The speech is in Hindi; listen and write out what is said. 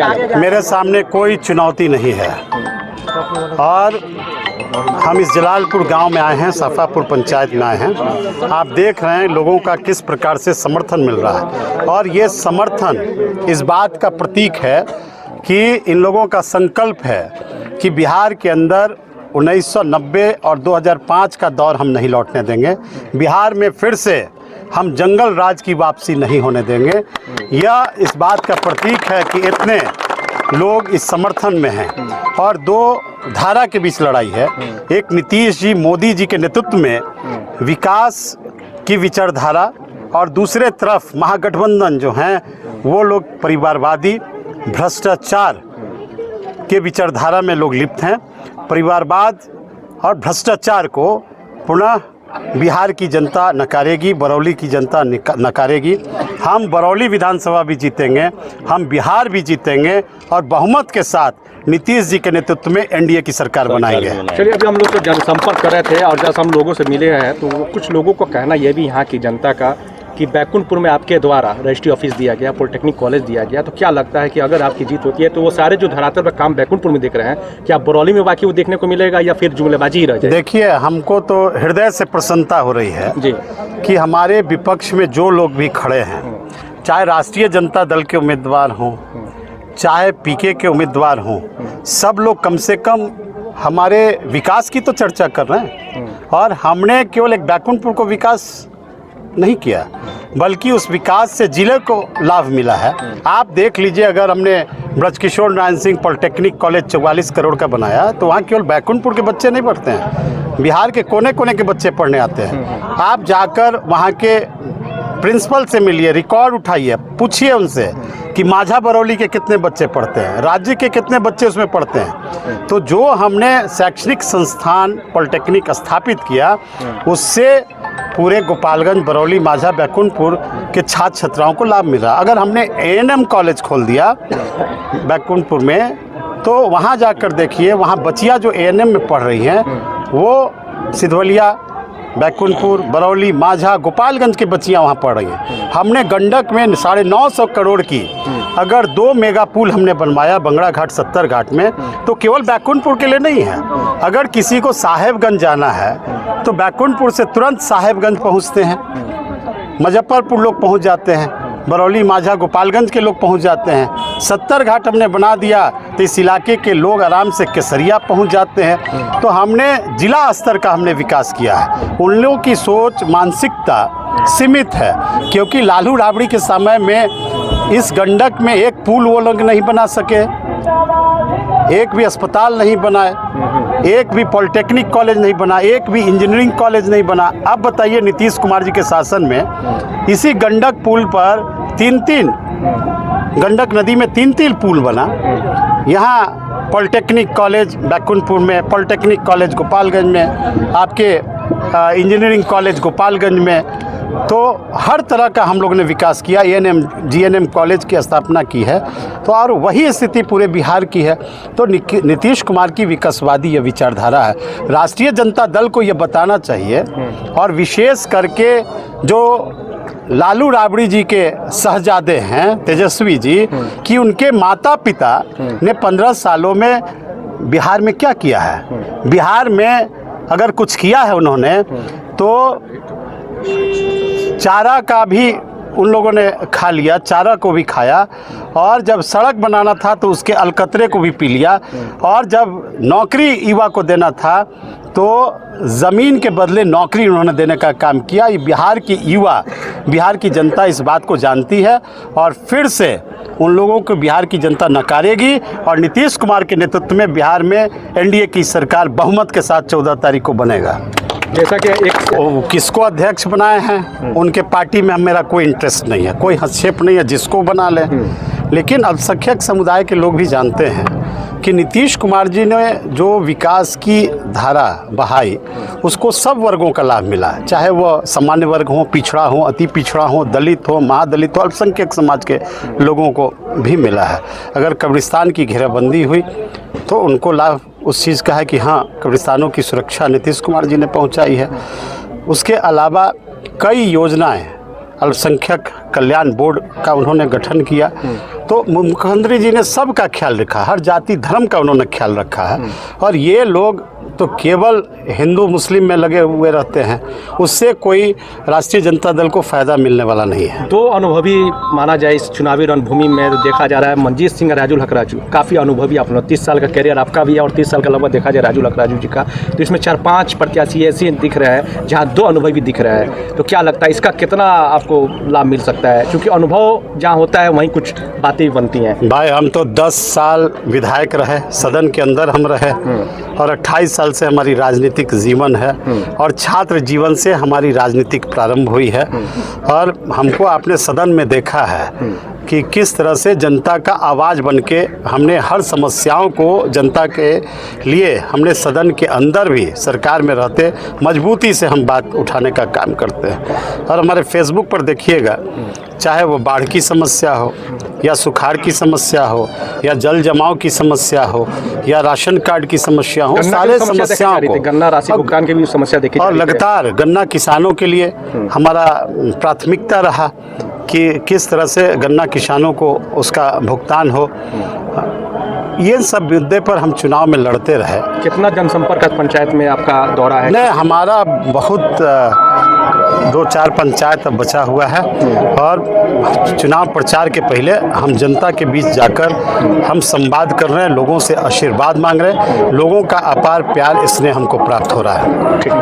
मेरे सामने कोई चुनौती नहीं है और हम इस जलालपुर गांव में आए हैं, सफापुर पंचायत में आए हैं। आप देख रहे हैं लोगों का किस प्रकार से समर्थन मिल रहा है और ये समर्थन इस बात का प्रतीक है कि इन लोगों का संकल्प है कि बिहार के अंदर 1990 और 2005 का दौर हम नहीं लौटने देंगे। बिहार में फिर से हम जंगल राज की वापसी नहीं होने देंगे। यह इस बात का प्रतीक है कि इतने लोग इस समर्थन में हैं और दो धारा के बीच लड़ाई है। एक नीतीश जी, मोदी जी के नेतृत्व में विकास की विचारधारा और दूसरे तरफ महागठबंधन जो हैं वो लोग परिवारवादी, भ्रष्टाचार के विचारधारा में लोग लिप्त हैं। परिवारवाद और भ्रष्टाचार को पुनः बिहार की जनता नकारेगी, बरौली की जनता नकारेगी। हम बरौली विधानसभा भी जीतेंगे, हम बिहार भी जीतेंगे और बहुमत के साथ नीतीश जी के नेतृत्व में एनडीए की सरकार बनाएंगे। चलिए, अभी हम लोग तो जनसंपर्क कर रहे थे और जैसे हम लोगों से मिले हैं तो कुछ लोगों को कहना यह भी यहाँ की जनता का कि बैकुंठपुर में आपके द्वारा रजिस्ट्री ऑफिस दिया गया, पॉलिटेक्निक कॉलेज दिया गया, तो क्या लगता है कि अगर आपकी जीत होती है तो वो सारे जो धरातल पर काम बैकुंठपुर में देख रहे हैं, क्या बरौली में बाकी वो देखने को मिलेगा या फिर जुमलेबाजी ही रह जाएगी? देखिए, हमको तो हृदय से प्रसन्नता हो रही है जी कि हमारे विपक्ष में जो लोग भी खड़े हैं, चाहे राष्ट्रीय जनता दल के उम्मीदवार हों, चाहे पीके के उम्मीदवार हों, सब लोग कम से कम हमारे विकास की तो चर्चा कर रहे हैं। और हमने केवल एक बैकुंठपुर को विकास नहीं किया बल्कि उस विकास से जिले को लाभ मिला है। आप देख लीजिए, अगर हमने ब्रजकिशोर नारायण सिंह पॉलिटेक्निक कॉलेज 44 करोड़ का बनाया तो वहाँ केवल बैकुंठपुर के बच्चे नहीं पढ़ते हैं, बिहार के कोने कोने के बच्चे पढ़ने आते हैं। आप जाकर वहाँ के प्रिंसिपल से मिलिए, रिकॉर्ड उठाइए, पूछिए उनसे कि माझा बरौली के कितने बच्चे पढ़ते हैं, राज्य के कितने बच्चे उसमें पढ़ते हैं। तो जो हमने शैक्षणिक संस्थान पॉलिटेक्निक स्थापित किया उससे पूरे गोपालगंज, बरौली, माझा, बैकुंठपुर के छात्र छात्राओं को लाभ मिला। अगर हमने एएनएम कॉलेज खोल दिया बैकुंठपुर में तो वहाँ जाकर देखिए, वहाँ बच्चियाँ जो एएनएम में पढ़ रही हैं वो सिधवलिया, बैकुंठपुर, बरौली, माझा, गोपालगंज के बच्चियाँ वहाँ पढ़ रही हैं। हमने गंडक में 950 करोड़ की अगर 2 मेगा पुल हमने बनवाया, बंगड़ा घाट, 70 घाट में, तो केवल बैकुंठपुर के लिए नहीं है। अगर किसी को साहेबगंज जाना है तो बैकुंठपुर से तुरंत साहेबगंज पहुँचते हैं, मुजफ्फरपुर लोग पहुँच जाते हैं, बरौली, माझा, गोपालगंज के लोग पहुंच जाते हैं। 70 घाट हमने बना दिया तो इस इलाके के लोग आराम से केसरिया पहुंच जाते हैं। तो हमने जिला स्तर का हमने विकास किया है। उन लोगों की सोच, मानसिकता सीमित है क्योंकि लालू राबड़ी के समय में इस गंडक में एक पुल वो लोग नहीं बना सके, एक भी अस्पताल नहीं बनाए, एक भी पॉलिटेक्निक कॉलेज नहीं बना, एक भी इंजीनियरिंग कॉलेज नहीं बना। अब बताइए, नीतीश कुमार जी के शासन में इसी गंडक पुल पर 3 गंडक नदी में 3 पुल बना। यहाँ पॉलिटेक्निक कॉलेज बैकुंठपुर में, पॉलिटेक्निक कॉलेज गोपालगंज में, आपके इंजीनियरिंग कॉलेज गोपालगंज में, तो हर तरह का हम लोगों ने विकास किया। एएनएम, जीएनएम कॉलेज की स्थापना की है। तो और वही स्थिति पूरे बिहार की है। तो नीतीश कुमार की विकासवादी यह विचारधारा है। राष्ट्रीय जनता दल को यह बताना चाहिए और विशेष करके जो लालू राबड़ी जी के शहजादे हैं तेजस्वी जी, कि उनके माता पिता ने 15 सालों में बिहार में क्या किया है। बिहार में अगर कुछ किया है उन्होंने तो चारा का भी उन लोगों ने खा लिया, चारा को भी खाया, और जब सड़क बनाना था तो उसके अलकतरे को भी पी लिया, और जब नौकरी युवा को देना था तो ज़मीन के बदले नौकरी उन्होंने देने का काम किया। ये बिहार की युवा, बिहार की जनता इस बात को जानती है और फिर से उन लोगों को बिहार की जनता नकारेगी और नीतीश कुमार के नेतृत्व में बिहार में एनडीए की सरकार बहुमत के साथ 14 तारीख को बनेगा। जैसा कि एक किसको अध्यक्ष बनाए हैं उनके पार्टी में मेरा कोई इंटरेस्ट नहीं है, कोई हस्तक्षेप नहीं है, जिसको बना लें। लेकिन अल्पसंख्यक समुदाय के लोग भी जानते हैं कि नीतीश कुमार जी ने जो विकास की धारा बहाई उसको सब वर्गों का लाभ मिला है, चाहे वह सामान्य वर्ग हो, पिछड़ा हो, अति पिछड़ा हो, दलित हो, महादलित हो, अल्पसंख्यक समाज के लोगों को भी मिला है। अगर कब्रिस्तान की घेराबंदी हुई तो उनको लाभ उस चीज़ का है कि हाँ, कब्रिस्तानों की सुरक्षा नीतीश कुमार जी ने पहुंचाई है। उसके अलावा कई योजनाएं अल्पसंख्यक कल्याण बोर्ड का उन्होंने गठन किया। तो मुख्यमंत्री जी ने सबका ख्याल रखा, हर जाति धर्म का उन्होंने ख्याल रखा है। और ये लोग तो केवल हिंदू मुस्लिम में लगे हुए रहते हैं, उससे कोई राष्ट्रीय जनता दल को फ़ायदा मिलने वाला नहीं है। दो अनुभवी माना जाए इस चुनावी रणभूमि में, देखा जा रहा है मनजीत सिंह राजुल हक राजू काफ़ी अनुभवी, अपना 30 साल का करियर आपका भी है और 30 साल का लगभग देखा जाए राजुल हक राजू जी का। तो इसमें 4-5 प्रत्याशी ऐसे दिख रहे हैं जहाँ 2 अनुभवी दिख रहे हैं। तो क्या लगता है इसका कितना आपको लाभ मिल सकता है, क्योंकि अनुभव जहाँ होता है वहीं कुछ बातें बनती हैं। भाई हम तो 10 साल विधायक रहे, सदन के अंदर हम रहे और 28 साल से हमारी राजनीतिक जीवन है और छात्र जीवन से हमारी राजनीतिक प्रारंभ हुई है। और हमको आपने सदन में देखा है कि किस तरह से जनता का आवाज़ बन के हमने हर समस्याओं को जनता के लिए हमने सदन के अंदर भी सरकार में रहते मजबूती से हम बात उठाने का काम करते हैं। और हमारे फेसबुक पर देखिएगा, चाहे वो बाढ़ की समस्या हो या सुखाड़ की समस्या हो या जल जमाव की समस्या हो या राशन कार्ड की समस्या हो, सारे समस्याओं को, गन्ना राशि भुगतान की भी समस्या देखी और लगातार गन्ना किसानों के लिए हमारा प्राथमिकता रहा कि किस तरह से गन्ना किसानों को उसका भुगतान हो। ये सब मुद्दे पर हम चुनाव में लड़ते रहे। कितना जनसंपर्क पंचायत में आपका दौरा है? नहीं, हमारा बहुत 2-4 पंचायत अब बचा हुआ है और चुनाव प्रचार के पहले हम जनता के बीच जाकर हम संवाद कर रहे हैं, लोगों से आशीर्वाद मांग रहे हैं। लोगों का अपार प्यार इसने हमको प्राप्त हो रहा है। ठीक।